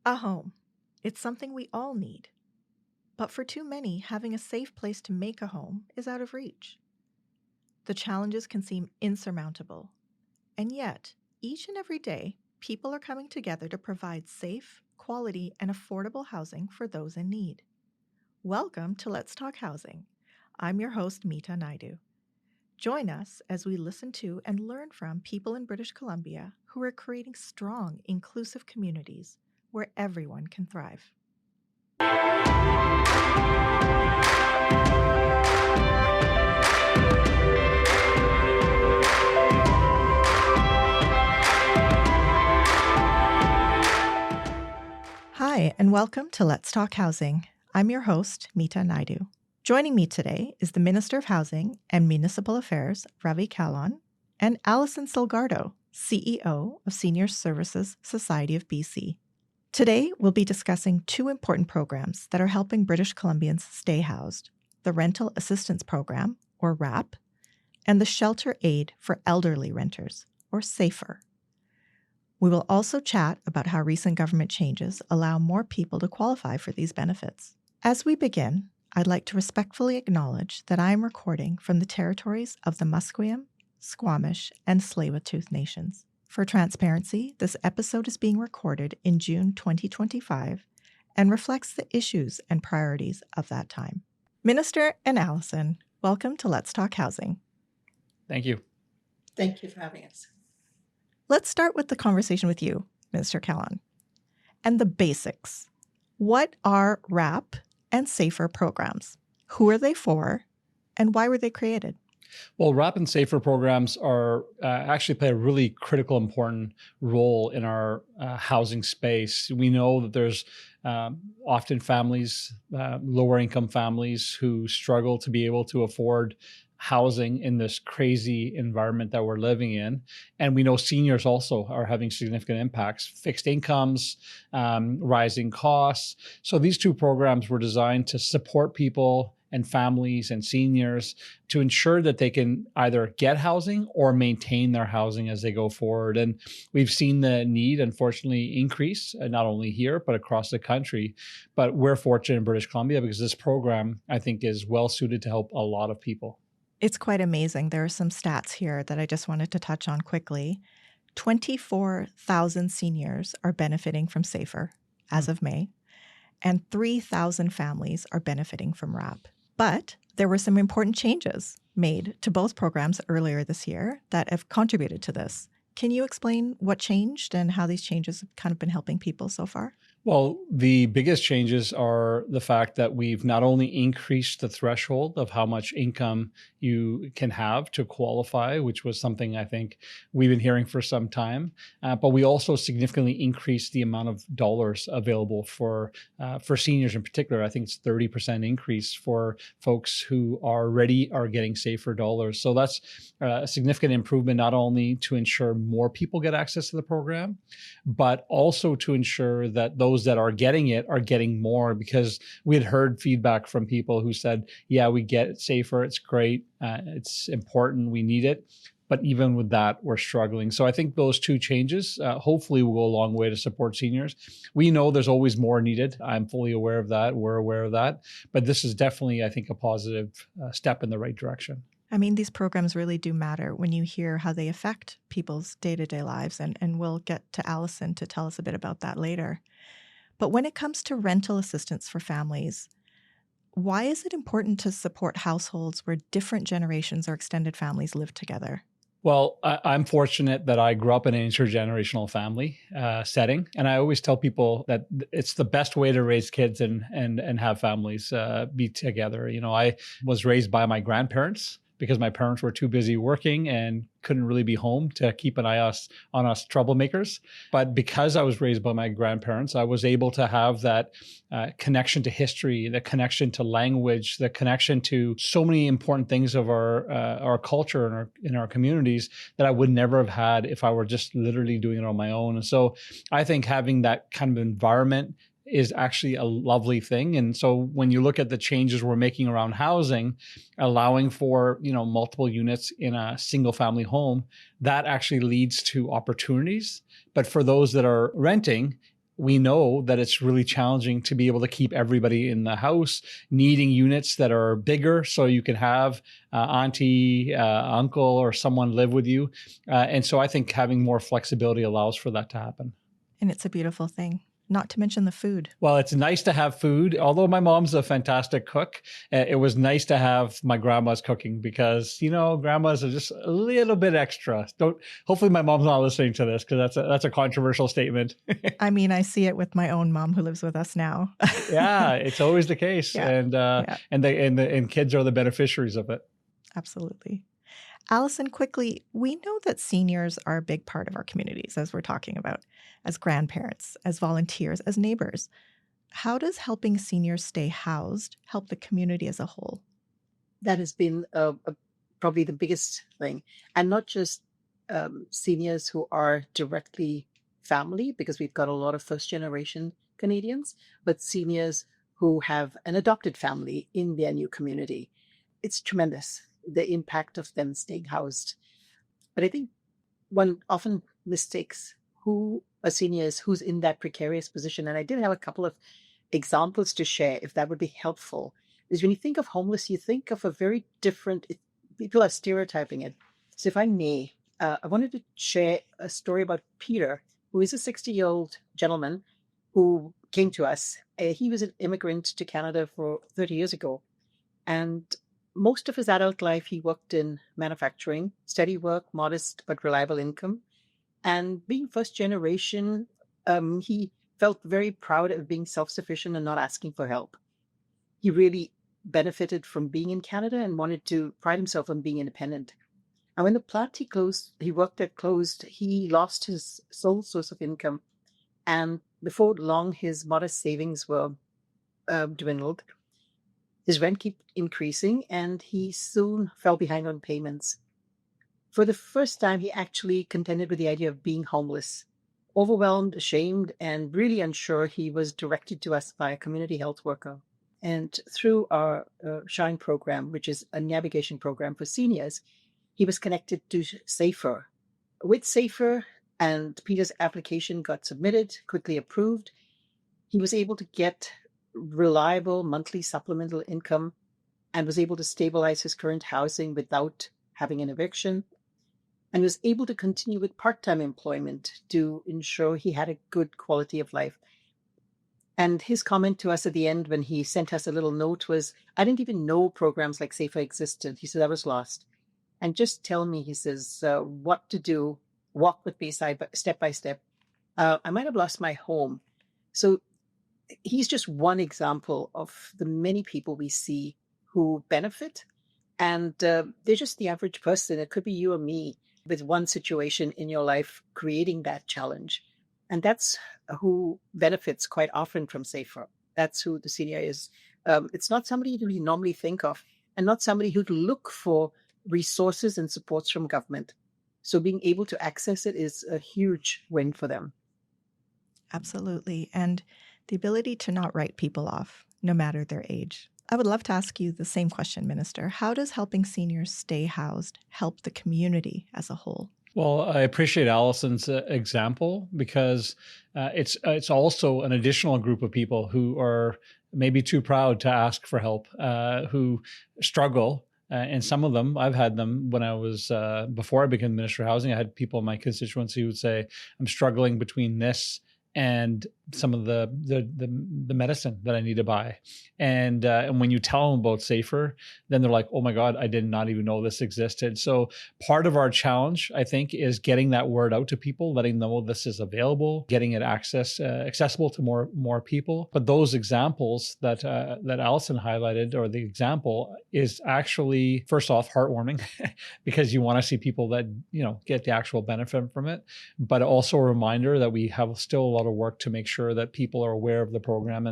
A home. It's something we all need. But for too many, having a safe place to make a home is out of reach. The challenges can seem insurmountable. And yet, each and every day, people are coming together to provide safe, quality, and affordable housing for those in need. Welcome to Let's Talk Housing. I'm your host, Meeta Naidu. Join us as we listen to and learn from people in British Columbia who are creating strong, inclusive communities where everyone can thrive. Hi, and welcome to Let's Talk Housing. I'm your host, Meeta Naidu. Joining me today is the Minister of Housing and Municipal Affairs, Ravi Kahlon, and Alison Salgado, CEO of Senior Services Society of BC. Today, we'll be discussing two important programs that are helping British Columbians stay housed: the Rental Assistance Program, or RAP, and the Shelter Aid for Elderly Renters, or SAFER. We will also chat about how recent government changes allow more people to qualify for these benefits. As we begin, I'd like to respectfully acknowledge that I am recording from the territories of the Musqueam, Squamish, and Tsleil-Waututh Nations. For transparency, this episode is being recorded in June 2025 and reflects the issues and priorities of that time. Minister and Alison, welcome to Let's Talk Housing. Thank you. Thank you for having us. Let's start with the conversation with you, Minister Kahlon, and the basics. What are RAP and SAFER programs? Who are they for, and why were they created? Well, RAP and SAFER programs are actually play a really critical, important role in our housing space. We know that there's often families, lower income families, who struggle to be able to afford housing in this crazy environment that we're living in. And we know seniors also are having significant impacts, fixed incomes, rising costs. So these two programs were designed to support people and families and seniors to ensure that they can either get housing or maintain their housing as they go forward. And we've seen the need, unfortunately, increase, not only here, but across the country. But we're fortunate in British Columbia because this program, I think, is well suited to help a lot of people. It's quite amazing. There are some stats here that I just wanted to touch on quickly. 24,000 seniors are benefiting from SAFER as of May, and 3,000 families are benefiting from RAP. But there were some important changes made to both programs earlier this year that have contributed to this. Can you explain what changed and how these changes have kind of been helping people so far? Well, the biggest changes are the fact that we've not only increased the threshold of how much income you can have to qualify, which was something I think we've been hearing for some time, but we also significantly increased the amount of dollars available for seniors in particular. I think it's 30% increase for folks who already are getting SAFER dollars. So that's a significant improvement, not only to ensure more people get access to the program, but also to ensure that those that are getting it are getting more, because we had heard feedback from people who said, yeah, we get it SAFER, it's great, it's important, we need it. But even with that, we're struggling. So I think those two changes hopefully will go a long way to support seniors. We know there's always more needed. I'm fully aware of that. We're aware of that. But this is definitely, I think, a positive step in the right direction. I mean, these programs really do matter when you hear how they affect people's day-to-day lives, and we'll get to Alison to tell us a bit about that later. But when it comes to rental assistance for families, why is it important to support households where different generations or extended families live together? Well, I'm fortunate that I grew up in an intergenerational family setting. And I always tell people that it's the best way to raise kids and have families be together. You know, I was raised by my grandparents because my parents were too busy working and couldn't really be home to keep an eye on us troublemakers. But because I was raised by my grandparents, I was able to have that connection to history, the connection to language, the connection to so many important things of our culture and in our communities that I would never have had if I were just literally doing it on my own. And so I think having that kind of environment is actually a lovely thing. And so when you look at the changes we're making around housing, allowing for, multiple units in a single family home, that actually leads to opportunities. But for those that are renting, we know that it's really challenging to be able to keep everybody in the house, needing units that are bigger so you can have auntie, uncle, or someone live with you. And so I think having more flexibility allows for that to happen. And it's a beautiful thing. Not to mention the food. Well, it's nice to have food. Although my mom's a fantastic cook, it was nice to have my grandma's cooking because, grandmas are just a little bit extra. Hopefully my mom's not listening to this because that's a controversial statement. I mean, I see it with my own mom who lives with us now. Yeah, it's always the case. Yeah. And kids are the beneficiaries of it. Absolutely. Allison, quickly, we know that seniors are a big part of our communities, as we're talking about, as grandparents, as volunteers, as neighbors. How does helping seniors stay housed help the community as a whole? That has been probably the biggest thing. And not just seniors who are directly family, because we've got a lot of first generation Canadians, but seniors who have an adopted family in their new community. It's tremendous, the impact of them staying housed. But I think one often mistakes who a senior is, who's in that precarious position. And I did have a couple of examples to share, if that would be helpful. Is when you think of homeless, you think of a very different, people are stereotyping it. So if I may, I wanted to share a story about Peter, who is a 60-year-old gentleman who came to us. He was an immigrant to Canada for 30 years ago. And most of his adult life, he worked in manufacturing, steady work, modest but reliable income. And being first generation, he felt very proud of being self-sufficient and not asking for help. He really benefited from being in Canada and wanted to pride himself on being independent. And when the plant he worked at closed, he lost his sole source of income. And before long, his modest savings were dwindled. His rent kept increasing, and he soon fell behind on payments. For the first time, he actually contended with the idea of being homeless. Overwhelmed, ashamed, and really unsure, he was directed to us by a community health worker. And through our SHINE program, which is a navigation program for seniors, he was connected to SAFER. With SAFER, and Peter's application got submitted, quickly approved, he was able to get reliable monthly supplemental income and was able to stabilize his current housing without having an eviction, and was able to continue with part-time employment to ensure he had a good quality of life. And his comment to us at the end when he sent us a little note was, I didn't even know programs like SAFER existed. He said, I was lost. And just tell me, he says, what to do, walk with me step by step. I might have lost my home. So he's just one example of the many people we see who benefit. And they're just the average person. It could be you or me with one situation in your life creating that challenge. And that's who benefits quite often from SAFER. That's who the senior is. It's not somebody who you normally think of, and not somebody who'd look for resources and supports from government. So being able to access it is a huge win for them. Absolutely. And the ability to not write people off, no matter their age. I would love to ask you the same question, Minister. How does helping seniors stay housed help the community as a whole? Well, I appreciate Allison's example because it's also an additional group of people who are maybe too proud to ask for help, who struggle. And some of them, I've had them when I was, before I became Minister of Housing, I had people in my constituency who would say, I'm struggling between this and some of the medicine that I need to buy. And when you tell them about SAFER, then they're like, oh my God, I did not even know this existed. So part of our challenge, I think, is getting that word out to people, letting them know this is available, getting it accessible to more people. But those examples that Allison highlighted, or the example, is actually, first off, heartwarming because you want to see people that, get the actual benefit from it, but also a reminder that we have still a lot of work to make sure that people are aware of the program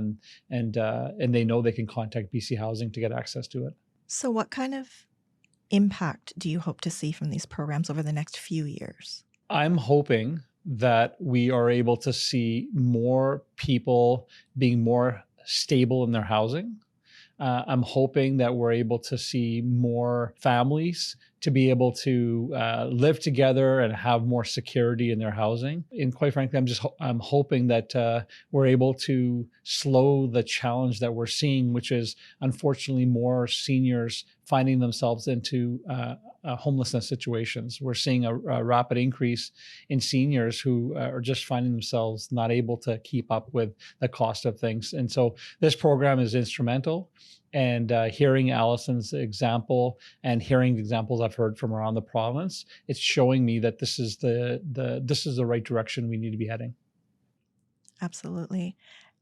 and they know they can contact BC Housing to get access to it. So what kind of impact do you hope to see from these programs over the next few years? I'm hoping that we are able to see more people being more stable in their housing. I'm hoping that we're able to see more families to be able to live together and have more security in their housing. And quite frankly, I'm hoping that we're able to slow the challenge that we're seeing, which is unfortunately more seniors finding themselves into homelessness situations. We're seeing a rapid increase in seniors who are just finding themselves not able to keep up with the cost of things. And so this program is instrumental. And hearing Allison's example and hearing the examples I've heard from around the province, it's showing me that this is the right direction we need to be heading. Absolutely.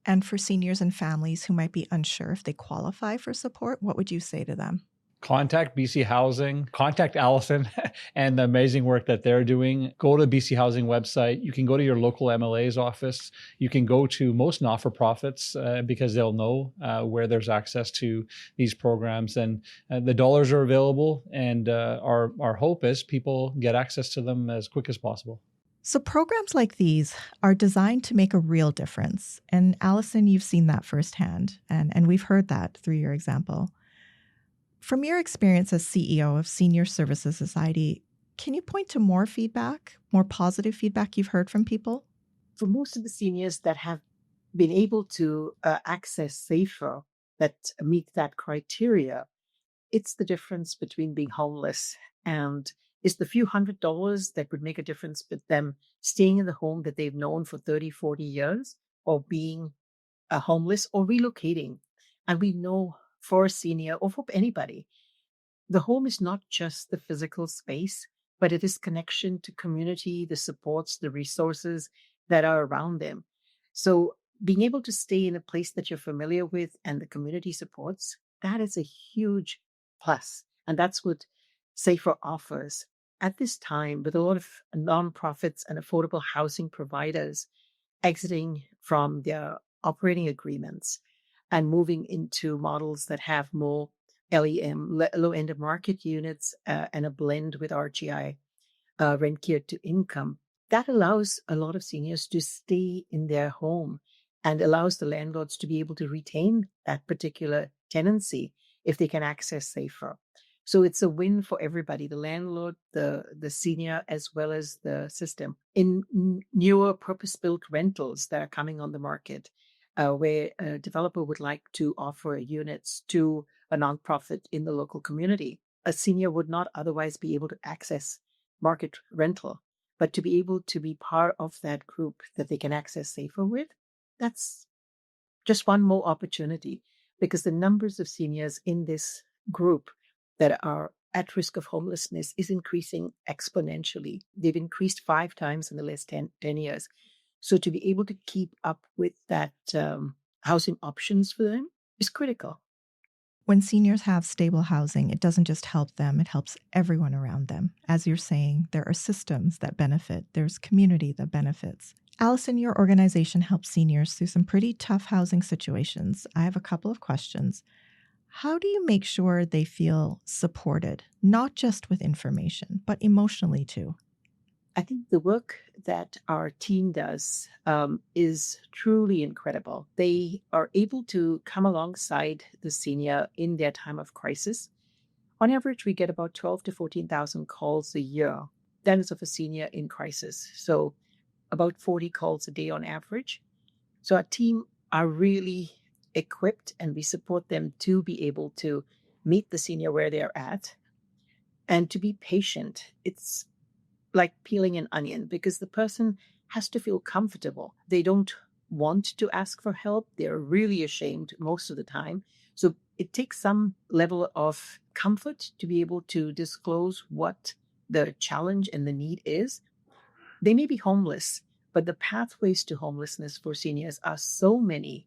And for seniors and families who might be unsure if they qualify for support, what would you say to them? Contact BC Housing, contact Allison and the amazing work that they're doing. Go to BC Housing website. You can go to your local MLA's office. You can go to most not-for-profits because they'll know where there's access to these programs. And the dollars are available. And our hope is people get access to them as quick as possible. So programs like these are designed to make a real difference. And Allison, you've seen that firsthand. And we've heard that through your example. From your experience as CEO of Senior Services Society, can you point to more positive feedback you've heard from people? For most of the seniors that have been able to access SAFER, that meet that criteria, it's the difference between being homeless and it's the few $100s that would make a difference with them staying in the home that they've known for 30, 40 years or being homeless or relocating. And we know for a senior or for anybody, the home is not just the physical space, but it is connection to community, the supports, the resources that are around them. So being able to stay in a place that you're familiar with and the community supports, that is a huge plus. And that's what SAFER offers. At this time, with a lot of nonprofits and affordable housing providers exiting from their operating agreements and moving into models that have more LEM, low end of market units, and a blend with RGI, rent geared to income, that allows a lot of seniors to stay in their home and allows the landlords to be able to retain that particular tenancy if they can access SAFER. So it's a win for everybody, the landlord, the senior, as well as the system. In newer purpose-built rentals that are coming on the market, where a developer would like to offer units to a nonprofit in the local community, a senior would not otherwise be able to access market rental, but to be able to be part of that group that they can access SAFER with, that's just one more opportunity because the numbers of seniors in this group that are at risk of homelessness is increasing exponentially. They've increased 5 times in the last 10 years. So to be able to keep up with that housing options for them is critical. When seniors have stable housing, it doesn't just help them, it helps everyone around them. As you're saying, there are systems that benefit, there's community that benefits. Allison, your organization helps seniors through some pretty tough housing situations. I have a couple of questions. How do you make sure they feel supported, not just with information, but emotionally too? I think the work that our team does is truly incredible. They are able to come alongside the senior in their time of crisis. On average, we get about 12 to 14,000 calls a year. That is of a senior in crisis. So about 40 calls a day on average. So our team are really equipped and we support them to be able to meet the senior where they're at and to be patient. It's like peeling an onion because the person has to feel comfortable. They don't want to ask for help. They're really ashamed most of the time. So it takes some level of comfort to be able to disclose what the challenge and the need is. They may be homeless, but the pathways to homelessness for seniors are so many.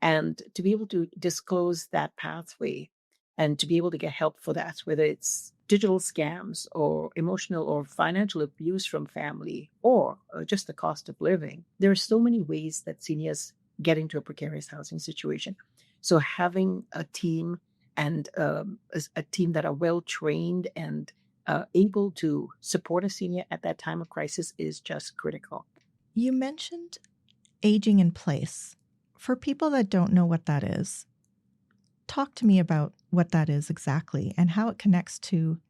And to be able to disclose that pathway and to be able to get help for that, whether it's digital scams or emotional or financial abuse from family or just the cost of living. There are so many ways that seniors get into a precarious housing situation. So having a team and a team that are well trained and able to support a senior at that time of crisis is just critical. You mentioned aging in place. For people that don't know what that is, talk to me about what that is exactly and how it connects to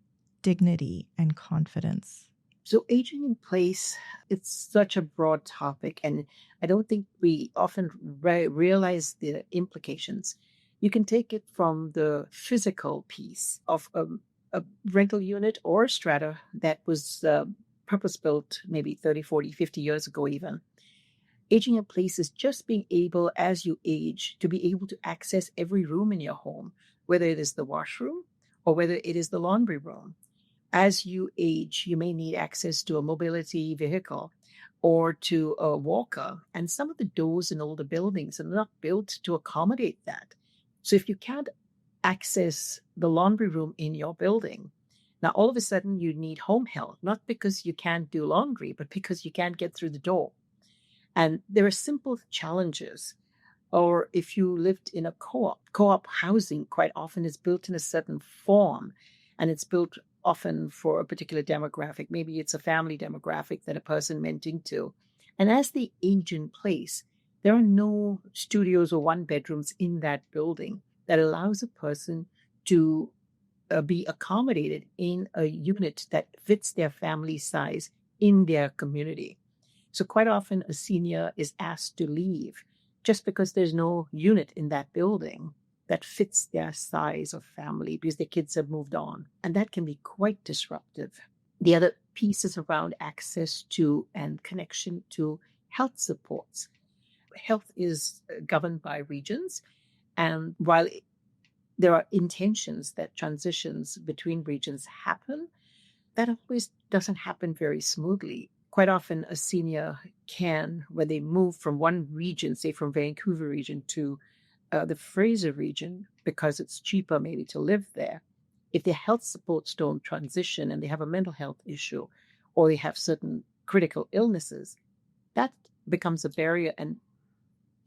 dignity and confidence? So aging in place, it's such a broad topic, and I don't think we often realize the implications. You can take it from the physical piece of a rental unit or a strata that was purpose built maybe 30, 40, 50 years ago even. Aging in place is just being able, as you age, to be able to access every room in your home, whether it is the washroom or whether it is the laundry room. As you age, you may need access to a mobility vehicle or to a walker. And some of the doors in older buildings are not built to accommodate that. So if you can't access the laundry room in your building, now all of a sudden you need home help, not because you can't do laundry, but because you can't get through the door. And there are simple challenges. Or if you lived in a co-op housing quite often is built in a certain form, and it's built often for a particular demographic. Maybe it's a family demographic that a person renting to. And as they age in place, there are no studios or one bedrooms in that building that allows a person to be accommodated in a unit that fits their family size in their community. So quite often a senior is asked to leave just because there's no unit in that building that fits their size of family because their kids have moved on. And that can be quite disruptive. The other piece is around access to and connection to health supports. Health is governed by regions. And while there are intentions that transitions between regions happen, that always doesn't happen very smoothly. Quite often a senior can, when they move from one region, say from Vancouver region to the Fraser region, because it's cheaper maybe to live there, if their health supports don't transition and they have a mental health issue or they have certain critical illnesses, that becomes a barrier. And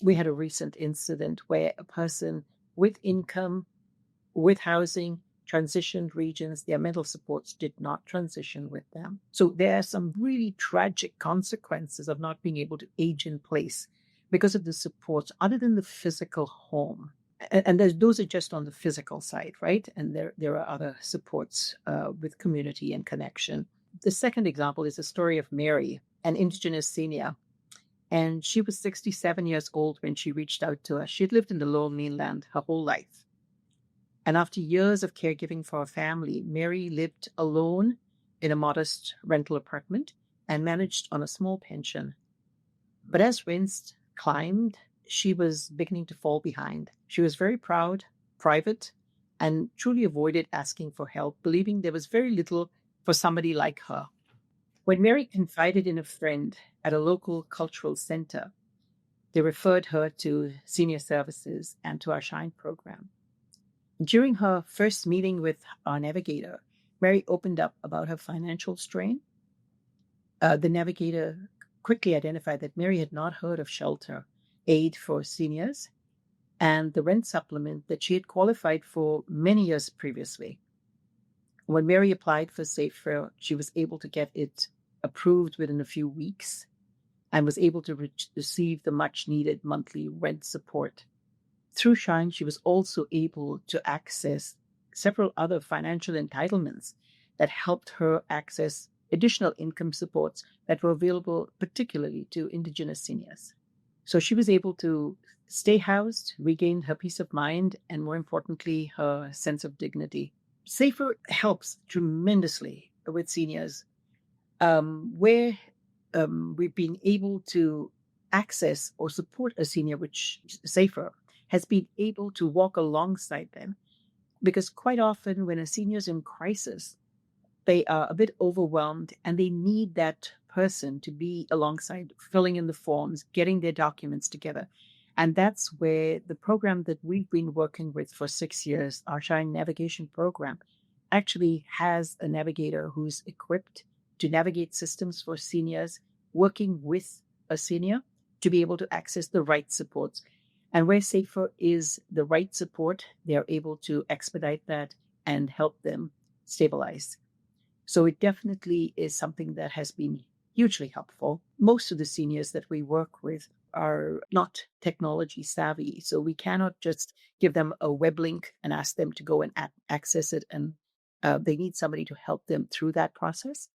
we had a recent incident where a person with income, with housing, transitioned regions, their mental supports did not transition with them. So there are some really tragic consequences of not being able to age in place because of the supports other than the physical home. And those are just on the physical side, right? And there are other supports with community and connection. The second example is the story of Mary, an Indigenous senior. And she was 67 years old when she reached out to us. She had lived in the Lower Mainland her whole life. And after years of caregiving for her family, Mary lived alone in a modest rental apartment and managed on a small pension. But as rents climbed, she was beginning to fall behind. She was very proud, private, and truly avoided asking for help, believing there was very little for somebody like her. When Mary confided in a friend at a local cultural center, they referred her to senior services and to our Shine program. During her first meeting with our navigator, Mary opened up about her financial strain. The navigator quickly identified that Mary had not heard of shelter aid for seniors and the rent supplement that she had qualified for many years previously. When Mary applied for SAFER, she was able to get it approved within a few weeks and was able to receive the much needed monthly rent support. Through Shine, she was also able to access several other financial entitlements that helped her access additional income supports that were available particularly to Indigenous seniors. So she was able to stay housed, regain her peace of mind, and more importantly, her sense of dignity. SAFER helps tremendously with seniors where we've been able to access or support a senior, which SAFER has been able to walk alongside them. Because quite often when a senior is in crisis, they are a bit overwhelmed and they need that person to be alongside, filling in the forms, getting their documents together. And that's where the program that we've been working with for 6 years, our Shine Navigation Program, actually has a navigator who's equipped to navigate systems for seniors, working with a senior to be able to access the right supports. And where SAFER is the right support, they're able to expedite that and help them stabilize. So it definitely is something that has been hugely helpful. Most of the seniors that we work with are not technology savvy, so we cannot just give them a web link and ask them to go and access it and They need somebody to help them through that process.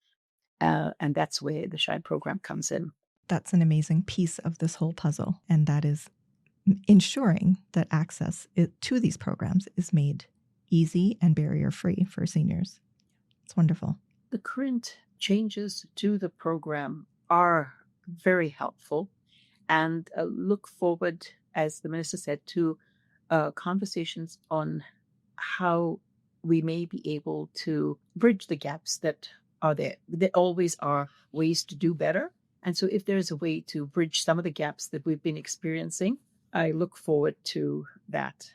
And that's where the SHINE program comes in. That's an amazing piece of this whole puzzle. And that is ensuring that access to these programs is made easy and barrier-free for seniors. It's wonderful. The current changes to the program are very helpful, and look forward, as the minister said, to conversations on how we may be able to bridge the gaps that are there. There always are ways to do better. And so if there's a way to bridge some of the gaps that we've been experiencing, I look forward to that.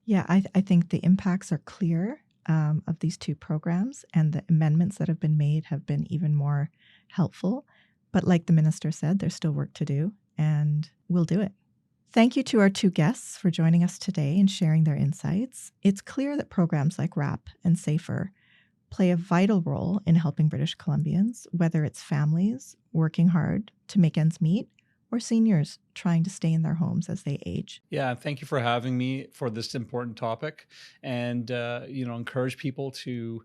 Yeah, I think the impacts are clear of these two programs, and the amendments that have been made have been even more helpful. But like the minister said, there's still work to do, and we'll do it. Thank you to our two guests for joining us today and sharing their insights. It's clear that programs like RAP and SAFER play a vital role in helping British Columbians, whether it's families working hard to make ends meet or seniors trying to stay in their homes as they age. Yeah, thank you for having me for this important topic, and encourage people to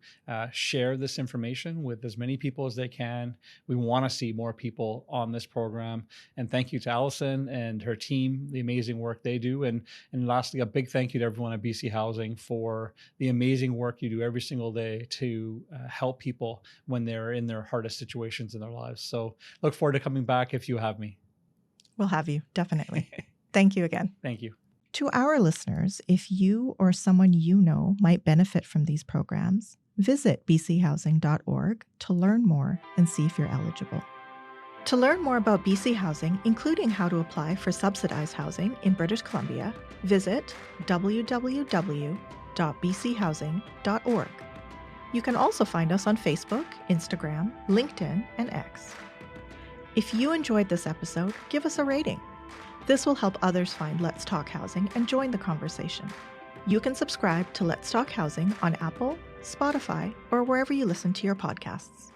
share this information with as many people as they can. We want to see more people on this program, and thank you to Allison and her team, the amazing work they do, and lastly, a big thank you to everyone at BC Housing for the amazing work you do every single day to help people when they're in their hardest situations in their lives. So look forward to coming back if you have me. We'll have you, definitely. Thank you again. Thank you. To our listeners, if you or someone you know might benefit from these programs, visit bchousing.org to learn more and see if you're eligible. To learn more about BC Housing, including how to apply for subsidized housing in British Columbia, visit www.bchousing.org. You can also find us on Facebook, Instagram, LinkedIn, and X. If you enjoyed this episode, give us a rating. This will help others find Let's Talk Housing and join the conversation. You can subscribe to Let's Talk Housing on Apple, Spotify, or wherever you listen to your podcasts.